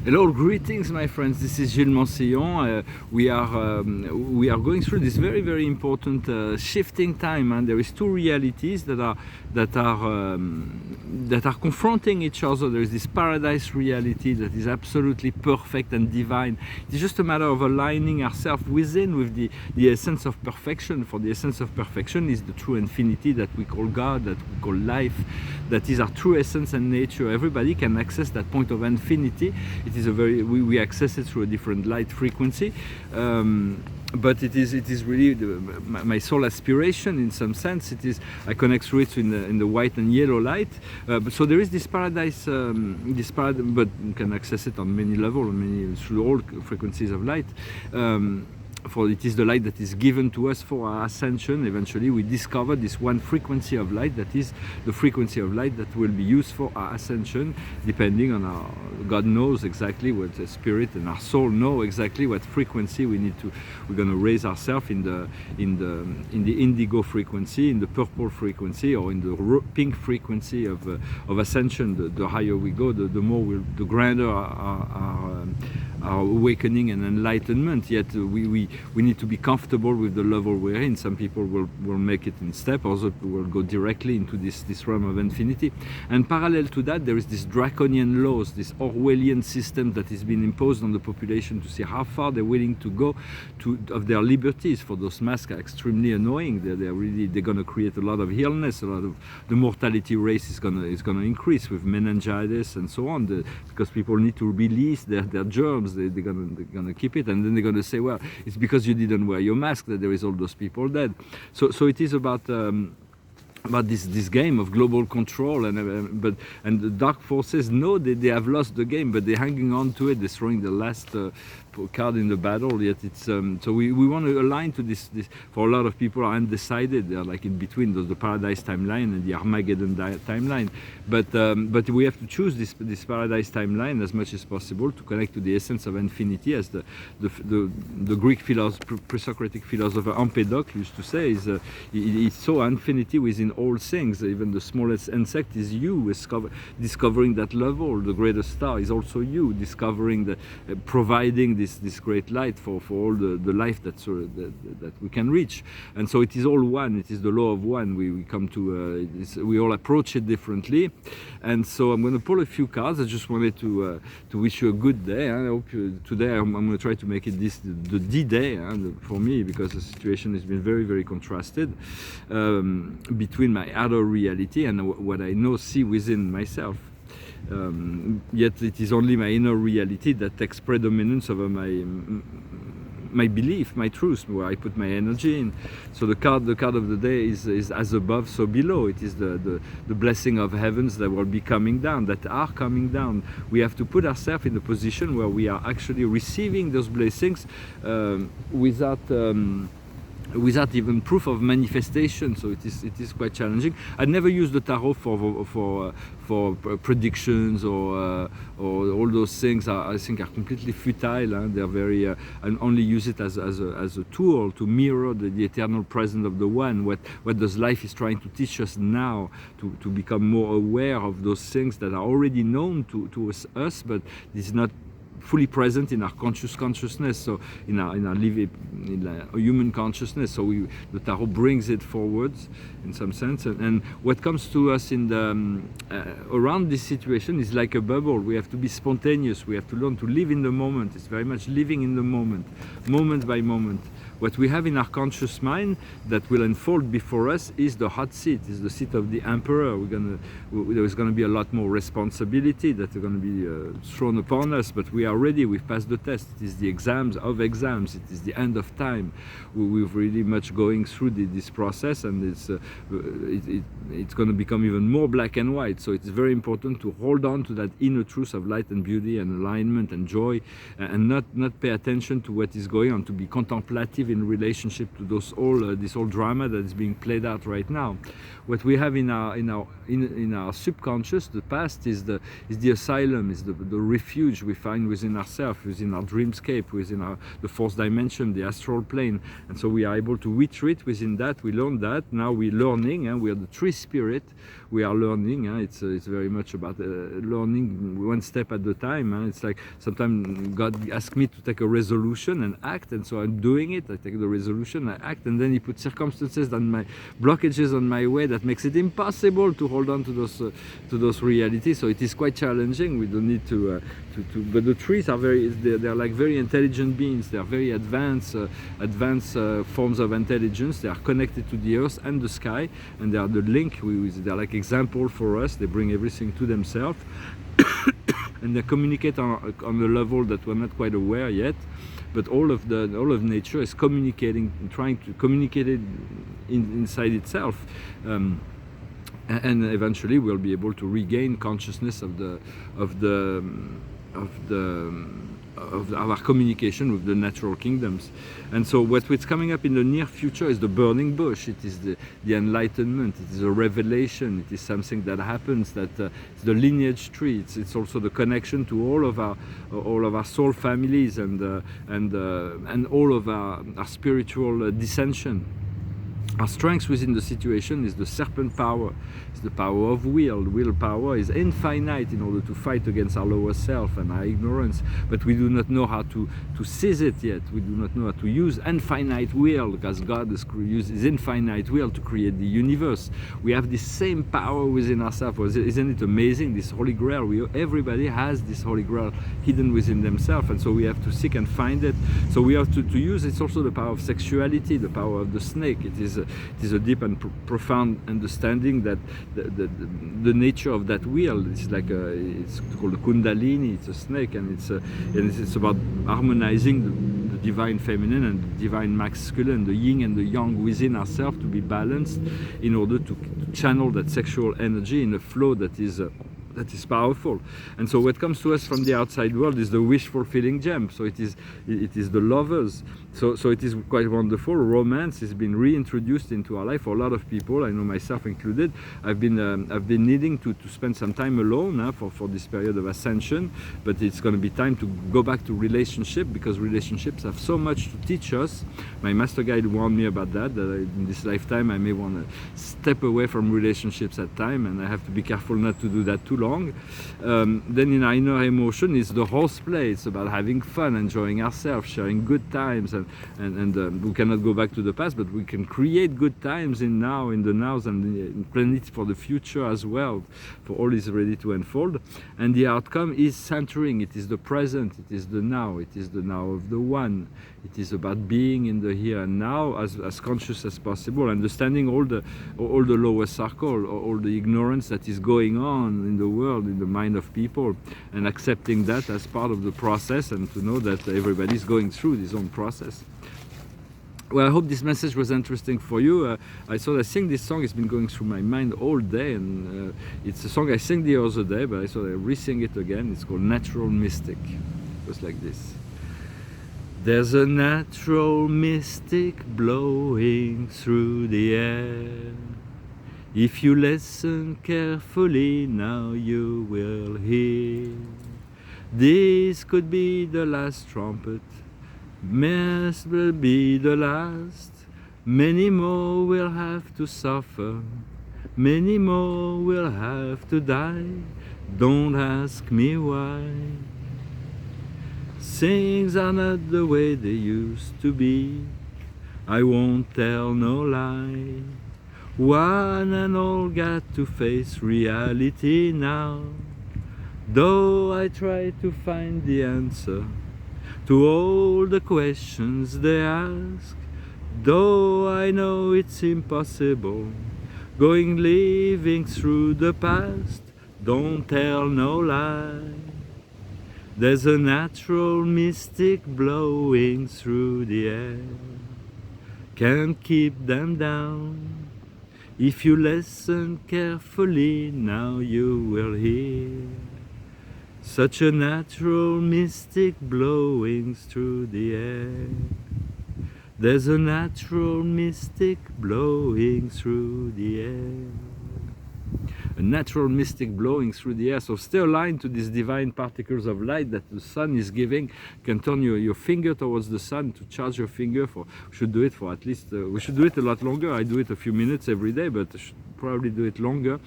Hello, greetings, my friends. This is Gilles Mansillon. We are going through this very important shifting time, and there is two realities that are confronting each other. There is this paradise reality that is absolutely perfect and divine. It's just a matter of aligning ourselves within with the essence of perfection. For the essence of perfection is the true infinity that we call God, that we call life, that is our true essence and nature. Everybody can access that point of infinity. It is a we access it through a different light frequency, but it is really my soul aspiration in some sense. It is I connect through it in the white and yellow light. So there is this paradise, but you can access it on many levels, through all frequencies of light. For it is the light that is given to us for our ascension. Eventually we discover this one frequency of light that is the frequency of light that will be used for our ascension, depending on our God knows exactly what the spirit and our soul know exactly what frequency we're going to raise ourselves in the indigo frequency, in the purple frequency, or in the pink frequency of ascension. The higher we go, the grander our awakening and enlightenment. Yet we need to be comfortable with the level we're in. Some people will make it in step, others will go directly into this realm of infinity. And parallel to that, there is this draconian laws, this Orwellian system that is being imposed on the population to see how far they're willing to go of their liberties. For those masks are extremely annoying. They're going to create a lot of illness. A lot of the mortality rate is going to increase with meningitis and so on, because people need to release their germs. They're gonna keep it, and then they're gonna say, well, it's because you didn't wear your mask that there is all those people dead. So it is about this game of global control, and the dark forces know that they have lost the game, but they're hanging on to it, destroying the last card in the battle. Yet it's so we want to align to this. For a lot of people are undecided. They're like in between the paradise timeline and the Armageddon timeline. But we have to choose this paradise timeline as much as possible to connect to the essence of infinity, as the Greek pre-Socratic philosopher Empedocles used to say. He saw infinity within all things. Even the smallest insect is you, discovering that level. The greatest star is also you, discovering providing this great light for all the life that we can reach. And so it is all one. It is the law of one. We come to we all approach it differently. And so I'm going to pull a few cards. I just wanted to wish you a good day. I hope today I'm going to try to make it the D-Day for me, because the situation has been very contrasted between my outer reality and what I see within myself. Yet it is only my inner reality that takes predominance over my belief, my truth, where I put my energy in. So the card of the day is as above, so below. It is the blessing of heavens that will be coming down, that are coming down. We have to put ourselves in a position where we are actually receiving those blessings without even proof of manifestation. So it is quite challenging. I never use the tarot for predictions or all those things. I think are completely futile. They're very and only use it as a tool to mirror the eternal presence of the One. What does life is trying to teach us now, to become more aware of those things that are already known to us, but it's not fully present in our consciousness, so in our human consciousness. So the tarot brings it forwards in some sense, and what comes to us in around this situation is like a bubble. We have to be spontaneous. We have to learn to live in the moment. It's very much living in the moment by moment. What we have in our conscious mind that will unfold before us is the hot seat, is the seat of the emperor. There's going to be a lot more responsibility that are going to be thrown upon us, but we are ready. We've passed the test. It is the exams of exams. It is the end of time. We've really much going through this process, and it's going to become even more black and white. So it's very important to hold on to that inner truth of light and beauty and alignment and joy, and not pay attention to what is going on, to be contemplative in relationship to those this whole drama that is being played out right now. What we have in our subconscious, the past, is the asylum, is the refuge we find within ourselves, within our dreamscape, within the fourth dimension, the astral plane. And so we are able to retreat within that. We learn that. Now we're learning, and we are the tree spirit. We are learning. It's very much about learning one step at a time. It's like sometimes God asks me to take a resolution and act, and so I'm doing it. I take the resolution, I act, and then He puts circumstances and my blockages on my way that makes it impossible to hold on to those realities. So it is quite challenging. We don't need to but the trees are they're like very intelligent beings. They are very advanced forms of intelligence. They are connected to the earth and the sky, and they are the link. They're like example for us. They bring everything to themselves. And they communicate on a level that we're not quite aware yet, but all of nature is communicating, trying to communicate it inside itself, and eventually we'll be able to regain consciousness of our communication with the natural kingdoms. And so what's coming up in the near future is the burning bush. It is the enlightenment. It is a revelation. It is something that happens, that it's the lineage tree. It's also the connection to all of our soul families and all of our spiritual dissension. Our strength within the situation is the serpent power. It's the power of will. Willpower is infinite in order to fight against our lower self and our ignorance. But we do not know how to seize it yet. We do not know how to use infinite will, because God uses infinite will to create the universe. We have the same power within ourselves. Isn't it amazing? This Holy Grail. Everybody has this Holy Grail hidden within themselves, and so we have to seek and find it. So we have to use. It's also the power of sexuality, the power of the snake. It is a deep and profound understanding that the nature of that wheel. It's like it's called a Kundalini. It's a snake, and it's about harmonizing the divine feminine and the divine masculine, the yin and the yang within ourselves, to be balanced in order to channel that sexual energy in a flow that is powerful. And so what comes to us from the outside world is the wish fulfilling gem. So it is the lovers. So it is quite wonderful. Romance has been reintroduced into our life for a lot of people. I know myself included. I've been needing to spend some time alone for this period of ascension, but it's going to be time to go back to relationship, because relationships have so much to teach us. My master guide warned me about that in this lifetime I may want to step away from relationships at time, and I have to be careful not to do that too long. Then in our inner emotion is the horseplay. It's about having fun, enjoying ourselves, sharing good times, and we cannot go back to the past, but we can create good times in the nows, and plan it for the future as well, for all is ready to unfold. And the outcome is centering. It is the present. It is the now. It is the now of the one. It is about being in the here and now as conscious as possible, understanding all the lower circle, all the ignorance that is going on in the world, in the mind of people, and accepting that as part of the process, and to know that everybody is going through his own process. Well, I hope this message was interesting for you. I sing this song. It's been going through my mind all day, and it's a song I sang the other day, but I thought I'd re-sing it again. It's called Natural Mystic. It goes like this. There's a natural mystic blowing through the air. If you listen carefully, now you will hear. This could be the last trumpet, must be the last. Many more will have to suffer, many more will have to die. Don't ask me why. Things are not the way they used to be. I won't tell no lie. One and all got to face reality now. Though I try to find the answer to all the questions they ask, though I know it's impossible, living through the past, don't tell no lie. There's a natural mystic blowing through the air. Can't keep them down. If you listen carefully, now you will hear. Such a natural mystic blowing through the air. There's a natural mystic blowing through the air. A natural mystic blowing through the air. So stay aligned to these divine particles of light that the sun is giving. You can turn your finger towards the sun to charge your finger for, we should do it for at least, we should do it a lot longer. I do it a few minutes every day, but I should probably do it longer.